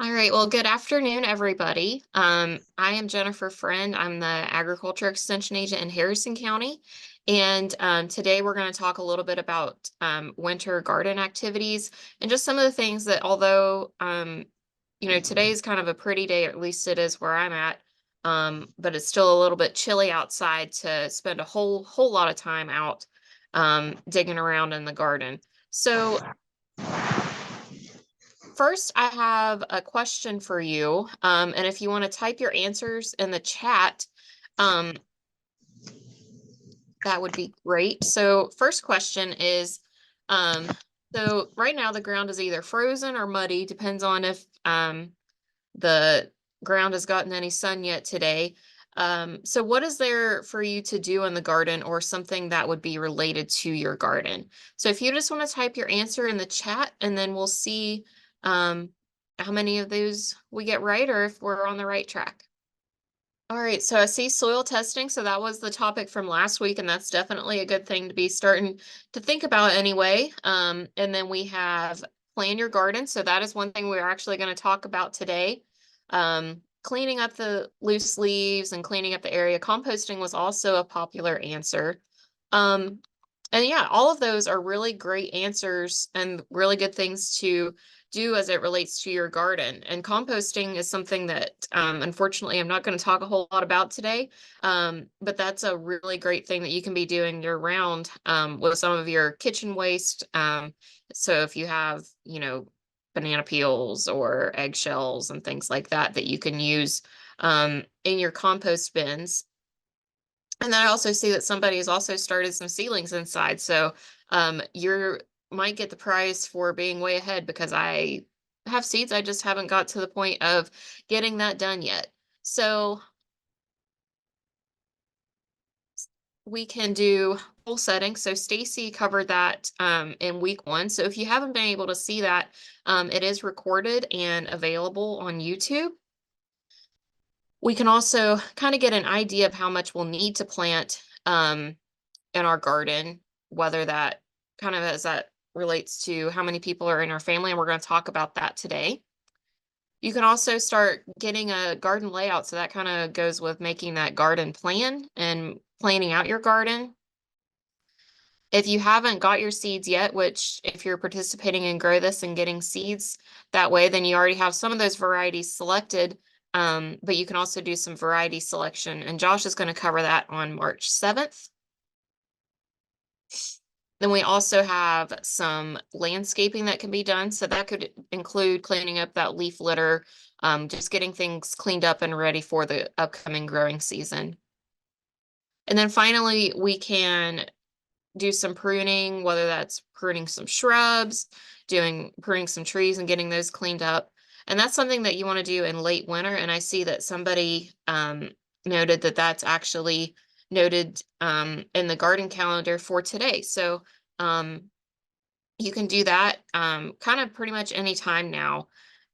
All right, well, good afternoon, everybody. I am Jennifer Friend. I'm the Agriculture Extension Agent in Harrison County. And today we're going to talk a little bit about winter garden activities and just some of the things that, although, today is kind of a pretty day, at least it is where I'm at, but it's still a little bit chilly outside to spend a whole lot of time out digging around in the garden. So first, I have a question for you. And if you want to type your answers in the chat, um, that would be great. So first question is, so right now the ground is either frozen or muddy, depends on if the ground has gotten any sun yet today. So what is there for you to do in the garden or something that would be related to your garden? So if you just want to type your answer in the chat and then we'll see how many of those we get right or if we're on the right track. All right, so I see soil testing. So that was the topic from last week, and that's definitely a good thing to be starting to think about anyway. And then we have plan your garden. So that is one thing we're actually going to talk about today. Cleaning up the loose leaves and cleaning up the area. Composting was also a popular answer. Um, and yeah, all of those are really great answers and really good things to do as it relates to your garden. And composting is something that, unfortunately, I'm not going to talk a whole lot about today. But that's a really great thing that you can be doing year round with some of your kitchen waste. So if you have, banana peels or eggshells and things like that, that you can use in your compost bins. And then I also see that somebody has also started some seedlings inside. So you might get the prize for being way ahead because I have seeds. I just haven't got to the point of getting that done yet. So we can do full setting. So Stacy covered that in week 1. So if you haven't been able to see that, it is recorded and available on YouTube. We can also kind of get an idea of how much we'll need to plant in our garden, whether that kind of as that relates to how many people are in our family, and we're going to talk about that today. You can also start getting a garden layout, so that kind of goes with making that garden plan and planning out your garden. If you haven't got your seeds yet, which if you're participating in Grow This and getting seeds that way, then you already have some of those varieties selected, but you can also do some variety selection, and Josh is going to cover that on March 7th. Then we also have some landscaping that can be done. So that could include cleaning up that leaf litter, just getting things cleaned up and ready for the upcoming growing season. And then finally, we can do some pruning, whether that's pruning some shrubs, pruning some trees and getting those cleaned up. And that's something that you want to do in late winter. And I see that somebody noted that that's actually noted in the garden calendar for today. So you can do that kind of pretty much any time now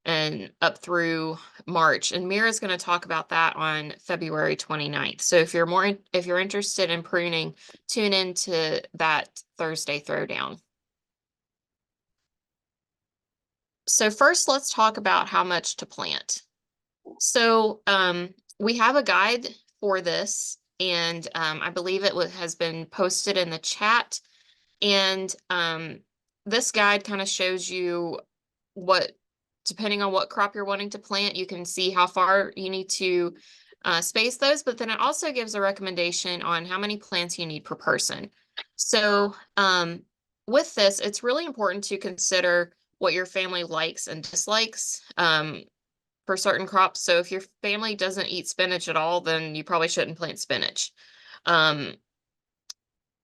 and up through March. And Mira's going to talk about that on February 29th. So if you're interested in pruning, tune into that Thursday Throwdown. So first, let's talk about how much to plant. So we have a guide for this, and I believe it has been posted in the chat. And this guide kind of shows you depending on what crop you're wanting to plant, you can see how far you need to space those, but then it also gives a recommendation on how many plants you need per person. So with this, it's really important to consider what your family likes and dislikes for certain crops. So if your family doesn't eat spinach at all, then you probably shouldn't plant spinach.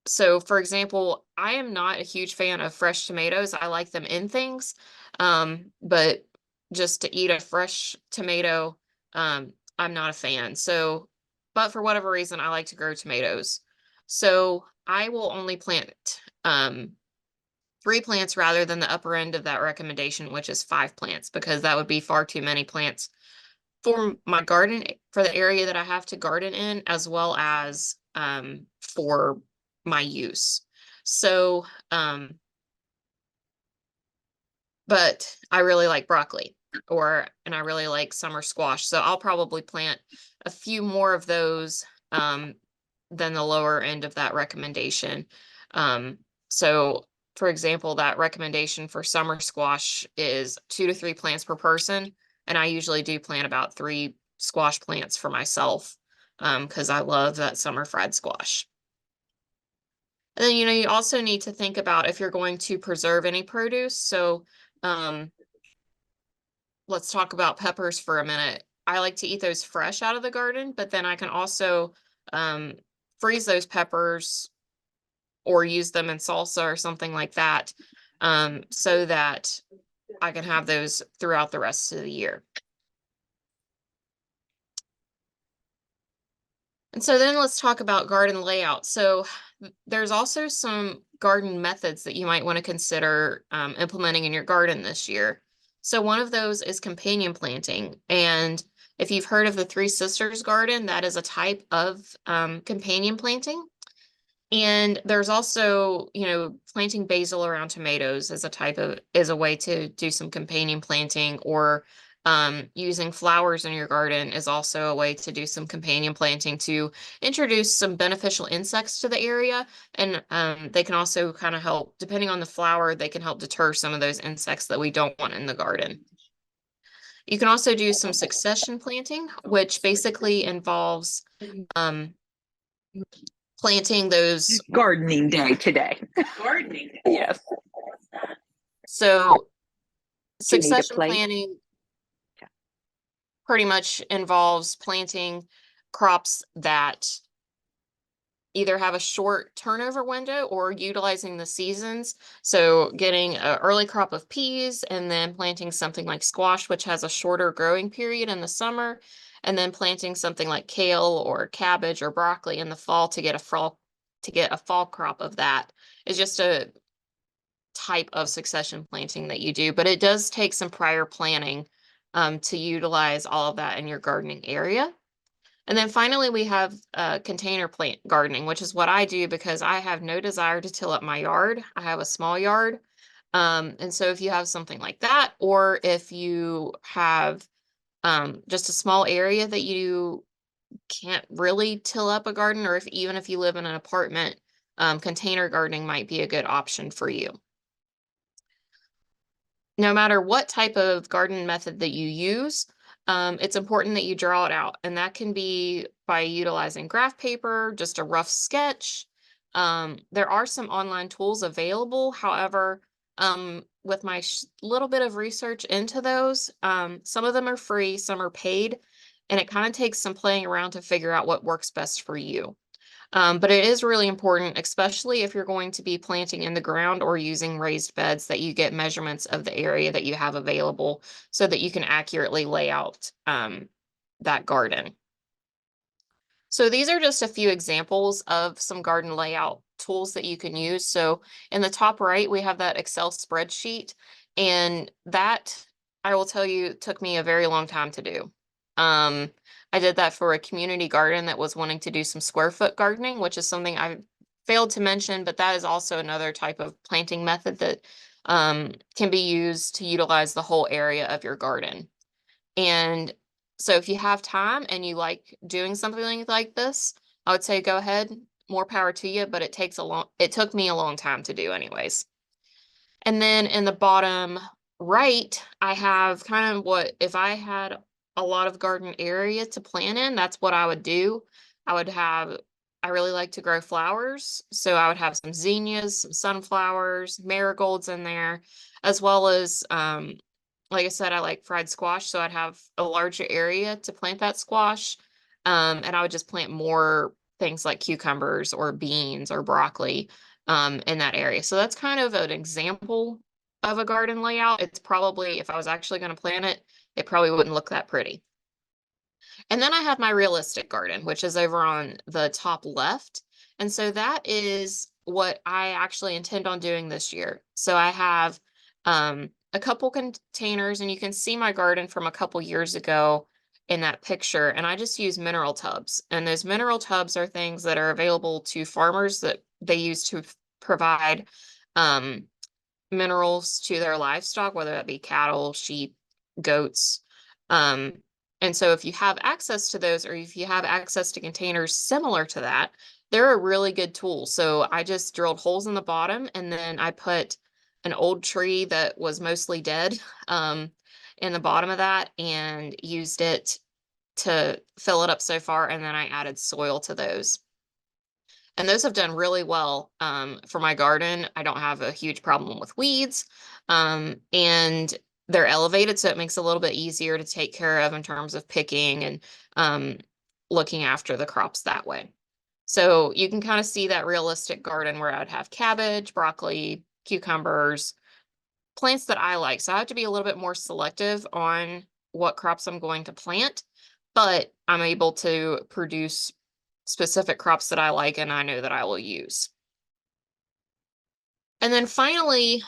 So for example, I am not a huge fan of fresh tomatoes. I like them in things, but just to eat a fresh tomato, I'm not a fan. So, but for whatever reason, I like to grow tomatoes. So I will only plant 3 plants rather than the upper end of that recommendation, which is 5 plants, because that would be far too many plants for my garden, for the area that I have to garden in, as well as for my use. So, but I really like broccoli. and I really like summer squash. So I'll probably plant a few more of those than the lower end of that recommendation. So for example, that recommendation for summer squash is 2 to 3 plants per person. And I usually do plant about 3 squash plants for myself because I love that summer fried squash. And then, you also need to think about if you're going to preserve any produce. So let's talk about peppers for a minute. I like to eat those fresh out of the garden, but then I can also um, freeze those peppers or use them in salsa or something like that, so that I can have those throughout the rest of the year. And so then let's talk about garden layout. So there's also some garden methods that you might want to consider implementing in your garden this year. So one of those is companion planting. And if you've heard of the Three Sisters garden, that is a type of companion planting. And there's also, planting basil around tomatoes is a way to do some companion planting, or using flowers in your garden is also a way to do some companion planting to introduce some beneficial insects to the area. And they can also kind of help, depending on the flower, they can help deter some of those insects that we don't want in the garden. You can also do some succession planting, which basically involves planting those. Gardening day today. Gardening. Yes. So Do you need a succession plate? planting pretty much involves planting crops that either have a short turnover window or utilizing the seasons. So getting an early crop of peas and then planting something like squash, which has a shorter growing period in the summer, and then planting something like kale or cabbage or broccoli in the fall to get a fall crop of that. Is just a type of succession planting that you do, but it does take some prior planning to utilize all of that in your gardening area. And then finally, we have container plant gardening, which is what I do because I have no desire to till up my yard. I have a small yard. And so if you have something like that, or if you have just a small area that you can't really till up a garden, or even if you live in an apartment, container gardening might be a good option for you. No matter what type of garden method that you use, it's important that you draw it out. And that can be by utilizing graph paper, just a rough sketch. There are some online tools available. However, with my little bit of research into those, some of them are free, some are paid, and it kind of takes some playing around to figure out what works best for you. But it is really important, especially if you're going to be planting in the ground or using raised beds, that you get measurements of the area that you have available so that you can accurately lay out that garden. So these are just a few examples of some garden layout tools that you can use. So in the top right, we have that Excel spreadsheet, and that, I will tell you, took me a very long time to do. I did that for a community garden that was wanting to do some square foot gardening, which is something I failed to mention, but that is also another type of planting method that can be used to utilize the whole area of your garden. And so if you have time and you like doing something like this, I would say go ahead, more power to you, but it took me a long time to do anyways. And then in the bottom right, I have kind of if I had a lot of garden area to plant in, that's what I would do. I really like to grow flowers. So I would have some zinnias, some sunflowers, marigolds in there, as well as, like I said, I like fried squash. So I'd have a larger area to plant that squash. And I would just plant more things like cucumbers or beans or broccoli in that area. So that's kind of an example of a garden layout. It's probably, if I was actually going to plant it, it probably wouldn't look that pretty. And then I have my realistic garden, which is over on the top left. And so that is what I actually intend on doing this year. So I have a couple containers, and you can see my garden from a couple years ago in that picture. And I just use mineral tubs. And those mineral tubs are things that are available to farmers that they use to provide minerals to their livestock, whether that be cattle, sheep, goats. Um, and so if you have access to those, or if you have access to containers similar to that, they're a really good tool. So I just drilled holes in the bottom, and then I put an old tree that was mostly dead in the bottom of that, and used it to fill it up so far. And then I added soil to those. And those have done really well for my garden. I don't have a huge problem with weeds. And they're elevated, so it makes it a little bit easier to take care of in terms of picking and um, looking after the crops that way. So you can kind of see that realistic garden where I'd have cabbage, broccoli, cucumbers, plants that I like. So I have to be a little bit more selective on what crops I'm going to plant, but I'm able to produce specific crops that I like and I know that I will use. And then finally,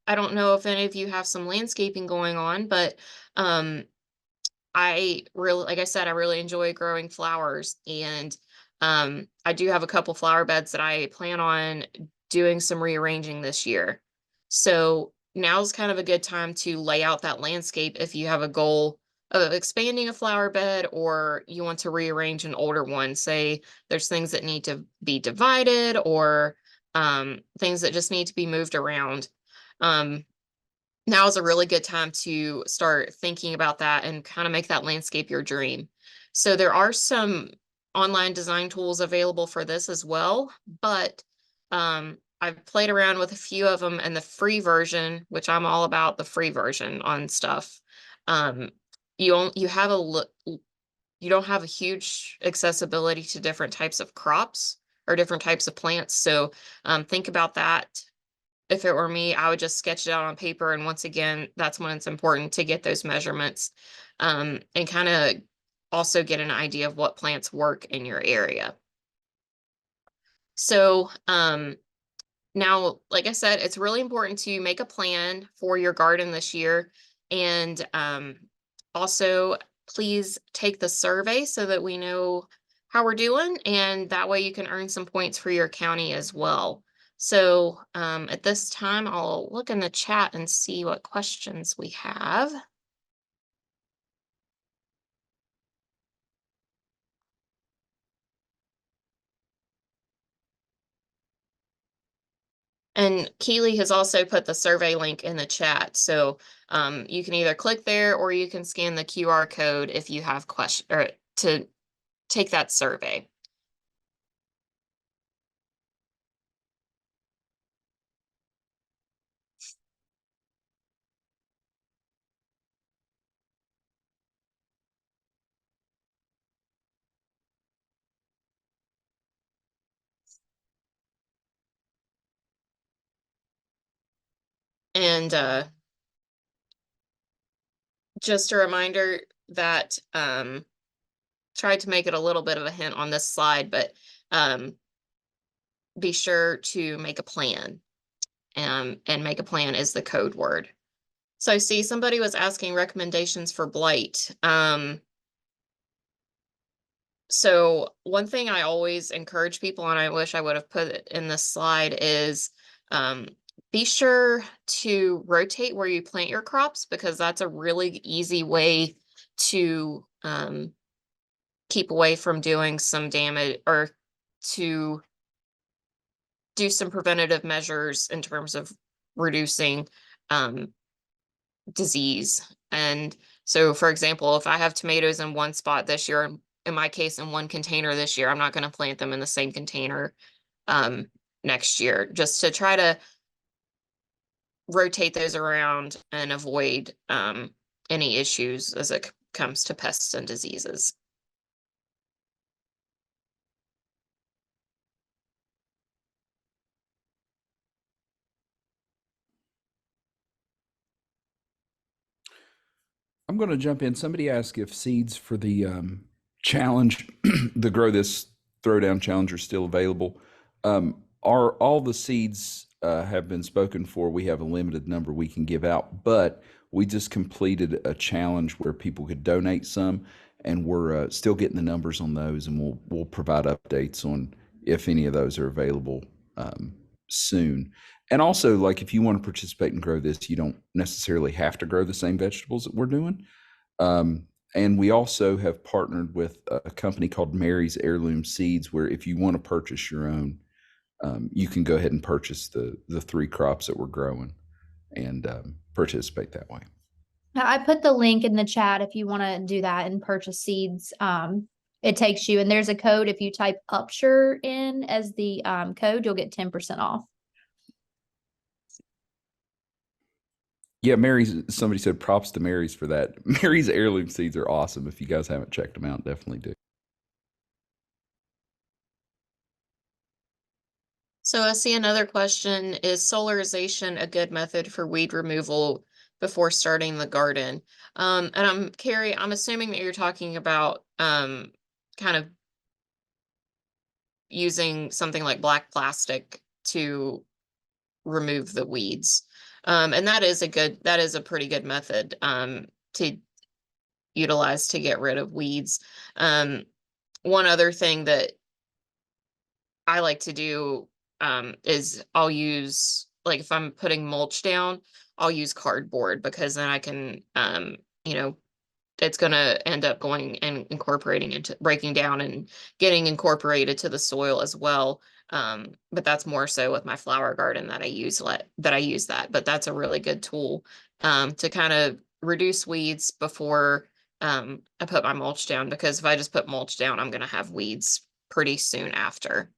I don't know if any of you have some landscaping going on, but I really, like I said, I really enjoy growing flowers, and I do have a couple flower beds that I plan on doing some rearranging this year. So now's kind of a good time to lay out that landscape if you have a goal of expanding a flower bed, or you want to rearrange an older one. Say there's things that need to be divided, or things that just need to be moved around. Um, Now is a really good time to start thinking about that and kind of make that landscape your dream. So there are some online design tools available for this as well, but I've played around with a few of them, and the free version, which I'm all about the free version on stuff. Um, you have a look, you don't have a huge accessibility to different types of crops or different types of plants. So think about that. If it were me, I would just sketch it out on paper. And once again, that's when it's important to get those measurements and kind of also get an idea of what plants work in your area. So now, like I said, it's really important to make a plan for your garden this year. And also, please take the survey so that we know how we're doing. And that way you can earn some points for your county as well. So at this time, I'll look in the chat and see what questions we have. And Keely has also put the survey link in the chat. So you can either click there, or you can scan the QR code if you have questions, or to take that survey. And just a reminder that tried to make it a little bit of a hint on this slide, but be sure to make a plan. And make a plan is the code word. So I see somebody was asking recommendations for blight. So one thing I always encourage people, and I wish I would have put it in this slide, is be sure to rotate where you plant your crops, because that's a really easy way to keep away from doing some damage, or to do some preventative measures in terms of reducing disease. And so, for example, if I have tomatoes in one spot this year, in my case, in one container this year, I'm not going to plant them in the same container next year, just to try to rotate those around and avoid any issues as it comes to pests and diseases. I'm going to jump in. Somebody asked if seeds for the challenge, the Grow This Throwdown challenge, are still available. Are all the seeds have been spoken for? We have a limited number we can give out, but we just completed a challenge where people could donate some, and we're still getting the numbers on those, and we'll provide updates on if any of those are available soon. And also, like, if you want to participate and grow this, you don't necessarily have to grow the same vegetables that we're doing. And we also have partnered with a company called Mary's Heirloom Seeds, where if you want to purchase your own, you can go ahead and purchase the 3 crops that we're growing and participate that way. Now, I put the link in the chat if you want to do that and purchase seeds. It takes you, and there's a code. If you type Upshur in as the code, you'll get 10% off. Yeah, Mary's, somebody said props to Mary's for that. Mary's Heirloom Seeds are awesome. If you guys haven't checked them out, definitely do. So I see another question, is solarization a good method for weed removal before starting the garden? And I'm assuming that you're talking about kind of using something like black plastic to remove the weeds. And that is a pretty good method to utilize to get rid of weeds. One other thing that I like to do is I'll use, like, if I'm putting mulch down, I'll use cardboard, because then I can, you know, it's going to end up going and incorporating into breaking down and getting incorporated to the soil as well. But that's more so with my flower garden that I use that. But that's a really good tool to kind of reduce weeds before I put my mulch down, because if I just put mulch down, I'm going to have weeds pretty soon after.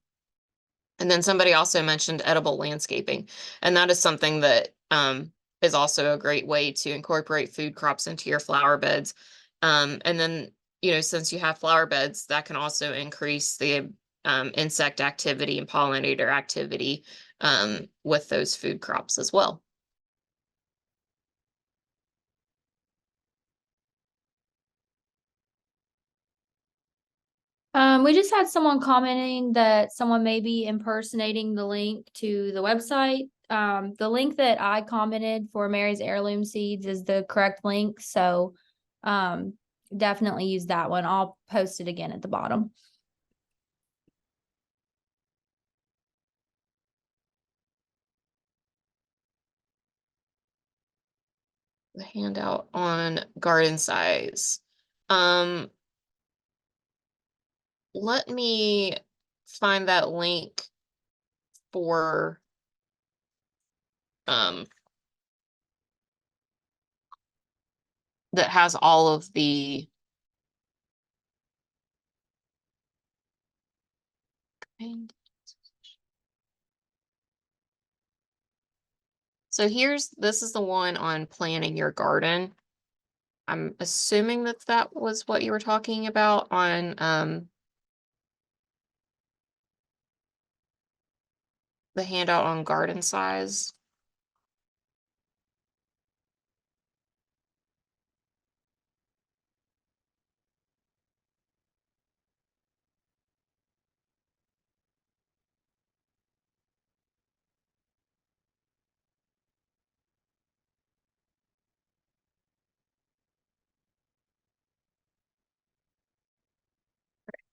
And then somebody also mentioned edible landscaping, and that is something that is also a great way to incorporate food crops into your flower beds. And then, since you have flower beds, that can also increase the insect activity and pollinator activity with those food crops as well. We just had someone commenting that someone may be impersonating the link to the website. The link that I commented for Mary's Heirloom Seeds is the correct link. So, definitely use that one. I'll post it again at the bottom. The handout on garden size. Let me find that link for that has all of the so this is the one on planning your garden. I'm assuming that was what you were talking about on the handout on garden size.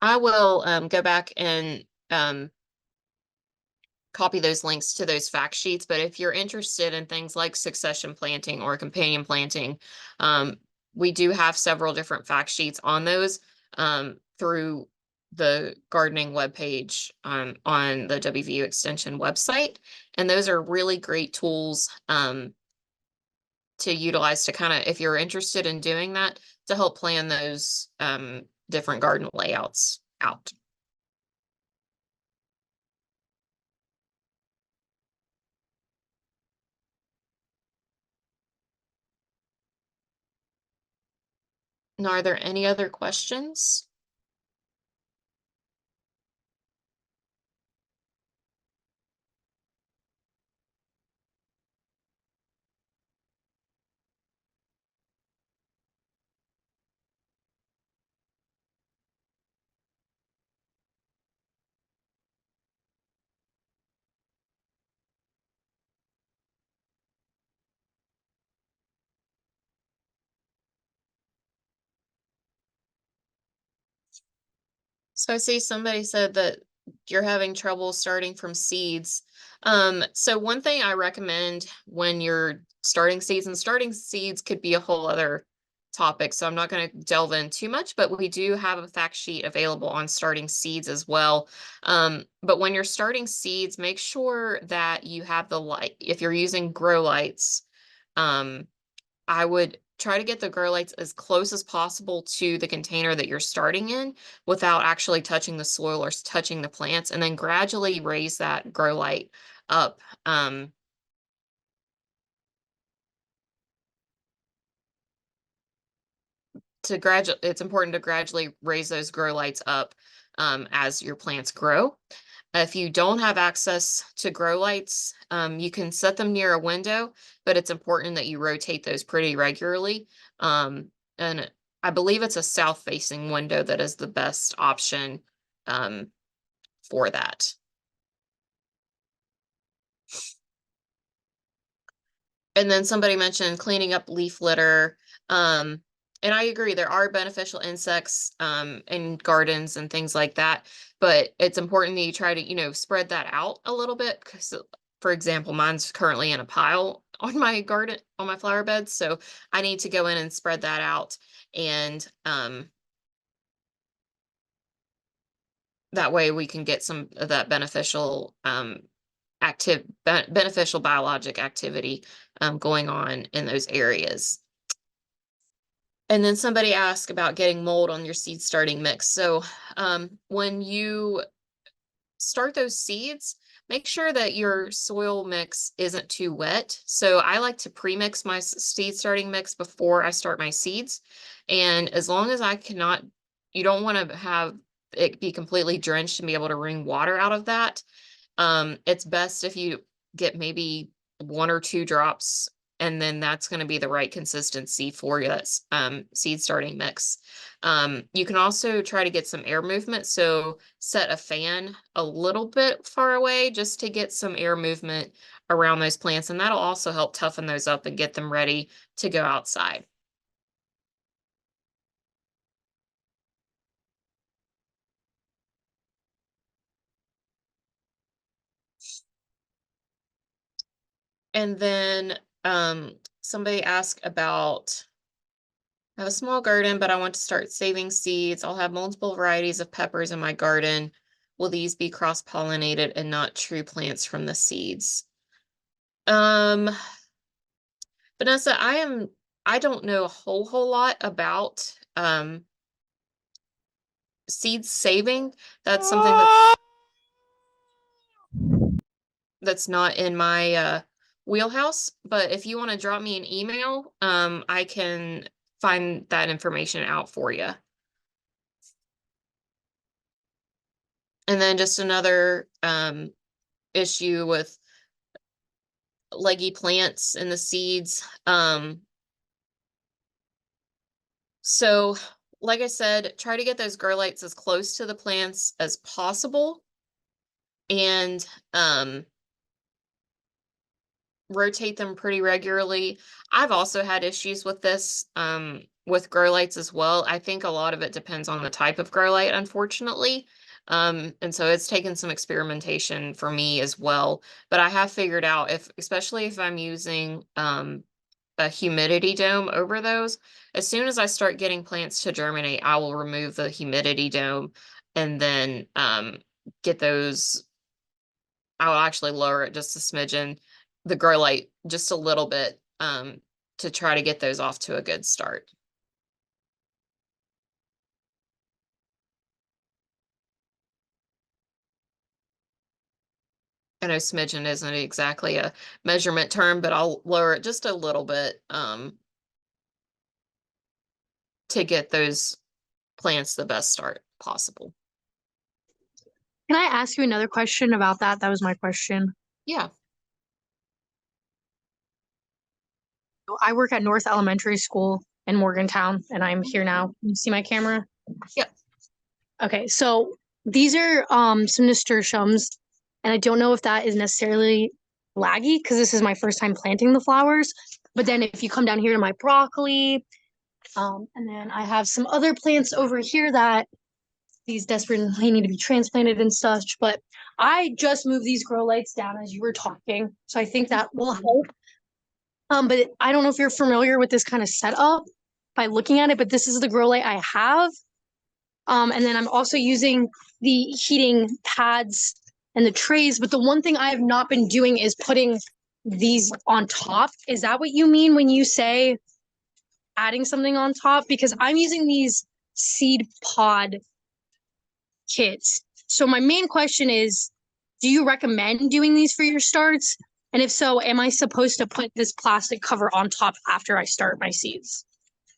I will go back and copy those links to those fact sheets. But if you're interested in things like succession planting or companion planting, we do have several different fact sheets on those through the gardening webpage on the WVU Extension website. And those are really great tools to utilize to kind of, if you're interested in doing that, to help plan those different garden layouts out. Now, are there any other questions? So I see somebody said that you're having trouble starting from seeds. So one thing I recommend when you're starting seeds, and starting seeds could be a whole other topic, so I'm not going to delve in too much, but we do have a fact sheet available on starting seeds as well. But when you're starting seeds, make sure that you have the light. If you're using grow lights, I would try to get the grow lights as close as possible to the container that you're starting in without actually touching the soil or touching the plants, and then gradually raise that grow light up. It's important to gradually raise those grow lights up as your plants grow. If you don't have access to grow lights, you can set them near a window, but it's important that you rotate those pretty regularly. And I believe it's a south-facing window that is the best option for that. And then somebody mentioned cleaning up leaf litter. And I agree, there are beneficial insects in gardens and things like that, but it's important that you try to, spread that out a little bit. Because, for example, mine's currently in a pile on my garden, on my flower bed. So I need to go in and spread that out. And that way we can get some of that beneficial beneficial biologic activity going on in those areas. And then somebody asked about getting mold on your seed starting mix. So when you start those seeds, make sure that your soil mix isn't too wet. So I like to pre-mix my seed starting mix before I start my seeds. And as long as you don't want to have it be completely drenched and be able to wring water out of that. It's best if you get maybe 1 or 2 drops, and then that's going to be the right consistency for your seed starting mix. You can also try to get some air movement. So set a fan a little bit far away just to get some air movement around those plants. And that'll also help toughen those up and get them ready to go outside. And then somebody asked about, I have a small garden, but I want to start saving seeds. I'll have multiple varieties of peppers in my garden. Will these be cross-pollinated and not true plants from the seeds? Vanessa, I don't know a whole lot about seed saving. That's something that's not in my wheelhouse. But if you want to drop me an email, I can find that information out for you. And then just another issue with leggy plants and the seeds. So like I said, try to get those grow lights as close to the plants as possible. And rotate them pretty regularly. I've also had issues with this with grow lights as well. I think a lot of it depends on the type of grow light, unfortunately. And so it's taken some experimentation for me as well. But I have figured out, especially if I'm using a humidity dome over those, as soon as I start getting plants to germinate, I will remove the humidity dome and then get those. I'll actually lower it just a smidgen, the grow light just a little bit, to try to get those off to a good start. I know smidgen isn't exactly a measurement term, but I'll lower it just a little bit to get those plants the best start possible. Can I ask you another question about that? That was my question. Yeah. I work at North Elementary School in Morgantown, and I'm here now. You see my camera? Yep. Okay, so these are some nasturtiums, and I don't know if that is necessarily laggy because this is my first time planting the flowers. But then if you come down here to my broccoli, and then I have some other plants over here that these desperately need to be transplanted and such. But I just moved these grow lights down as you were talking, so I think that will help. But I don't know if you're familiar with this kind of setup by looking at it, but this is the grow light I have. And then I'm also using the heating pads and the trays. But the one thing I have not been doing is putting these on top. Is that what you mean when you say adding something on top? Because I'm using these seed pod kits. So my main question is, do you recommend doing these for your starts? And if so, am I supposed to put this plastic cover on top after I start my seeds?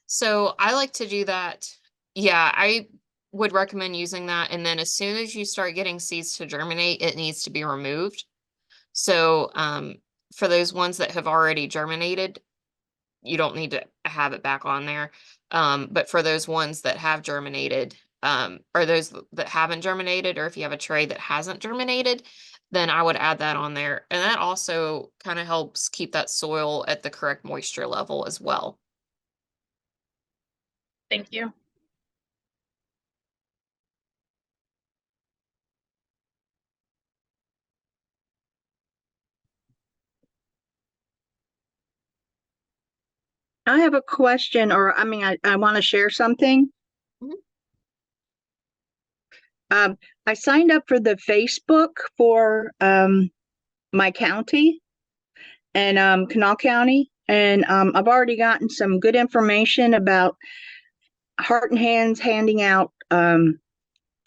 So I like to do that. Yeah, I would recommend using that. And then as soon as you start getting seeds to germinate, it needs to be removed. So for those ones that have already germinated, you don't need to have it back on there. But for those ones that have germinated, or those that haven't germinated, or if you have a tray that hasn't germinated, then I would add that on there. And that also kind of helps keep that soil at the correct moisture level as well. Thank you. I have a question, or I want to share something. Mhm. I signed up for the Facebook for my county and Kanawha County, and I've already gotten some good information about Heart and Hands handing out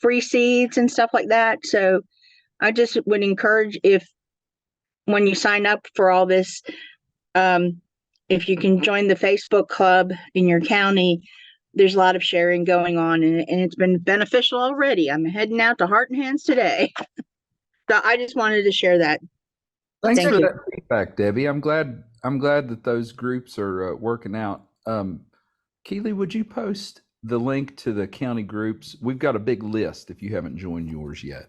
free seeds and stuff like that. So I just would encourage, if when you sign up for all this, if you can join the Facebook club in your county. There's a lot of sharing going on, and it's been beneficial already. I'm heading out to Heart and Hands today. So I just wanted to share that. Thanks Thank for you. that feedback, Debbie. I'm glad that those groups are working out. Keely, would you post the link to the county groups? We've got a big list if you haven't joined yours yet.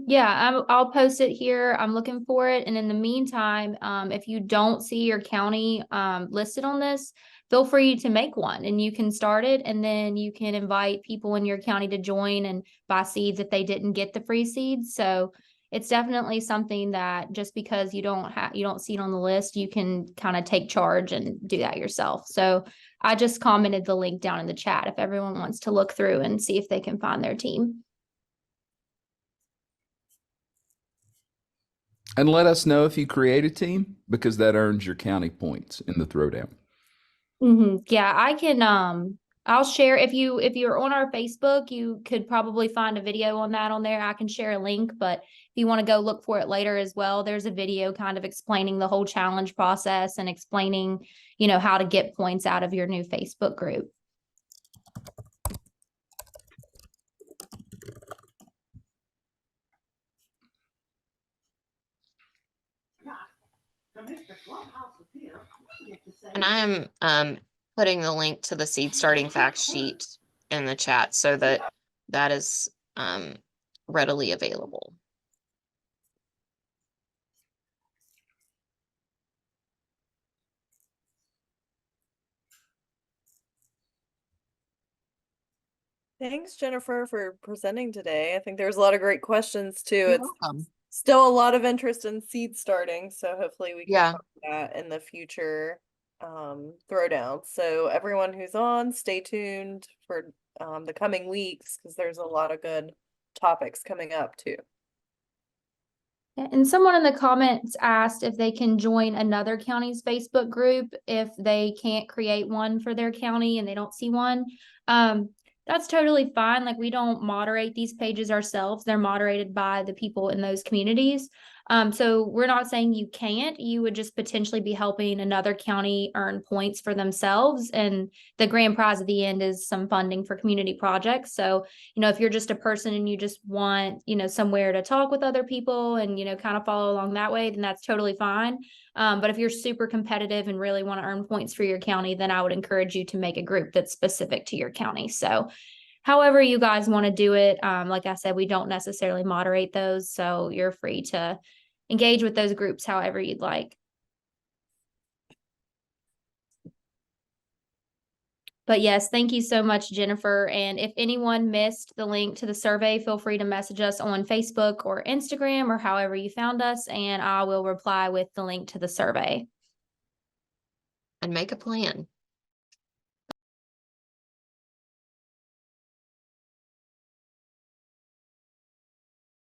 Yeah, I'll post it here. I'm looking for it. And in the meantime, if you don't see your county listed on this, feel free to make one and you can start it. And then you can invite people in your county to join and buy seeds if they didn't get the free seeds. So it's definitely something that just because you don't see it on the list, you can kind of take charge and do that yourself. So I just commented the link down in the chat if everyone wants to look through and see if they can find their team. And let us know if you create a team, because that earns your county points in the Throwdown. Yeah, I can, I'll share if you're on our Facebook, you could probably find a video on that on there. I can share a link, but if you want to go look for it later as well, there's a video kind of explaining the whole challenge process and explaining, how to get points out of your new Facebook group. And I am putting the link to the seed starting fact sheet in the chat so that that is readily available. Thanks, Jennifer, for presenting today. I think there's a lot of great questions too. You're It's welcome. still a lot of interest in seed starting, so hopefully we can Yeah. talk that in the future throwdown. So everyone who's on, stay tuned for the coming weeks, because there's a lot of good topics coming up too. And someone in the comments asked if they can join another county's Facebook group if they can't create one for their county and they don't see one. That's totally fine. Like, we don't moderate these pages ourselves. They're moderated by the people in those communities. So we're not saying you can't. You would just potentially be helping another county earn points for themselves. And the grand prize at the end is some funding for community projects. So, if you're just a person and you just want, somewhere to talk with other people and, kind of follow along that way, then that's totally fine. But if you're super competitive and really want to earn points for your county, then I would encourage you to make a group that's specific to your county. So however you guys want to do it, like I said, we don't necessarily moderate those. So you're free to engage with those groups however you'd like. But yes, thank you so much, Jennifer. And if anyone missed the link to the survey, feel free to message us on Facebook or Instagram or however you found us, and I will reply with the link to the survey. And make a plan.